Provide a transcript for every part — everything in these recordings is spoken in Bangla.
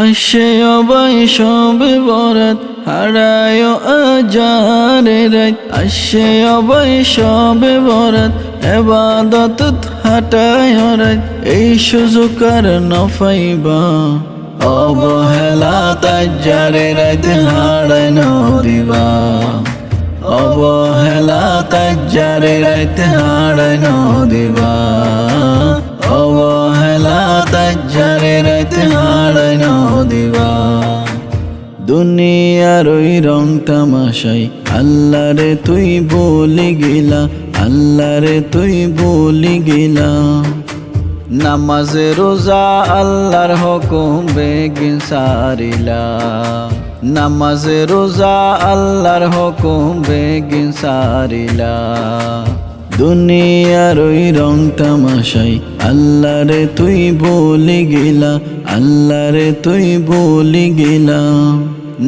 আসে অবৈশব বরাত হারায় আজারে রাত। আসে অবৈশব বরাত এবাদত হাটায় রাত। এই সুযোগ আর নফাইবা অবহেলা তাজ্জারে রাত হারায় নদিবা। অবহেলা তাজ্জারে রাত হারায় নদিবা। অবহেলা তাজ্জারে রাত হারায় নদিবা। দুনিয়ার ওই রং তামাশাই আল্লাহ রে তুই বলি গেলা। আল্লাহ রে তুই বলি গেলা। নামাজে রোজা আল্লাহর হুকুম বেগিন সারিলা। নামাজে রোজা আল্লাহর হুকুম বেগিন সারিলা। দুনিয়ার ওই রং তামাশাই আল্লাহ রে তুই বলি গেলা। আল্লাহ রে তুই বলি গেলা।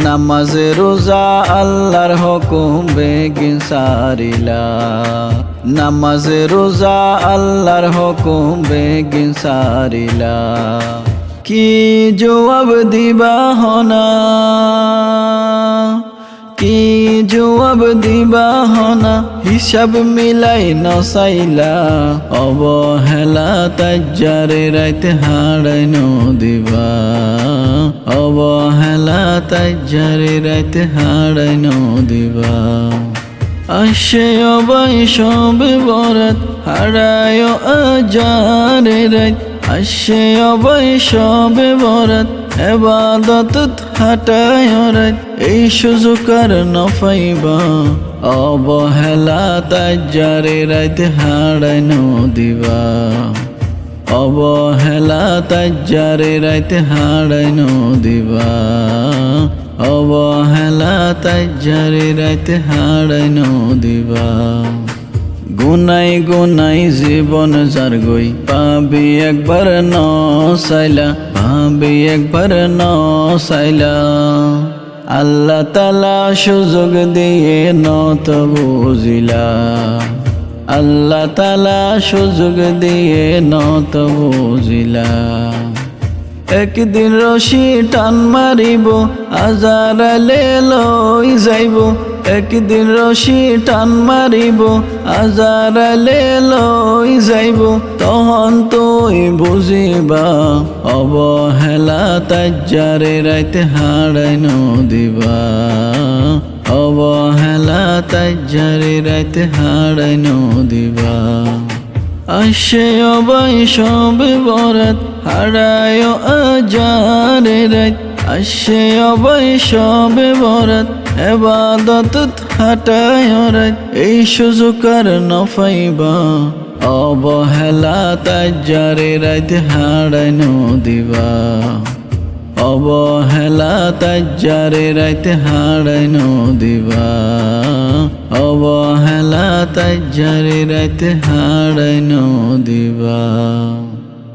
নামাজে রোজা আল্লাহর হুকুম বেগিন সারিলা। নামাজে রোজা আল্লাহর হুকুম বেগিন সারিলা। কি জবাব দিবা হনা, কি জবাব দিবা হনা, হিসাব মিলাই নসাইলা। অবহেলা তাজ্জারে রাত হারায় নদিবা। অবহেলা তাজ্জারে রাত হারায় নদিবা। আসে অবৈশব বরাত হারায় আজারে রাত। আসে অবৈশব বরাত এবাদত হাটায় রাত। এই সুযোগ আর নফাইবা অবহেলা তাজ্জারে রাত হারায় নদিবা। অবহেলা তাজ্জারে রাত হারায় নদিবা। অবহেলা তাজ্জারে রাত হারায় নদিবা। গুনাই গুনাই জীবন যার গই পাবি একবার নসাইলা। পাবি একবার নসাইলা। আল্লাহ তাআলা সুযোগ দিয়ে নত বুঝিলা। আল্লাহ তাআলা সুযোগ দিয়ে নত বুঝিলা। একদিন রশি টান মারিব আজারালে লই যাইব। একদিন রশি টান মারিব আজারালে লই যাইব। তখন তুই বুঝিবা অবহেলা তাজ্জারে রাত হারায় নদিবা। অবহেলা তাজ্জারে রাত হারায় নদিবা। আসে অবৈশব বরাত হারায় আজারে রাত। আসে অবৈশব বরাত এবাদত হাটায় রাত। এই সুযোগ আর নফাইবা অবহেলা তাজ্জারে রাত হারায় নদিবা। অবহেলা তাজ্জারে রাত হারায় নদিবা। অবহেলা তাজ্জারে রাত হারায় নদিবা।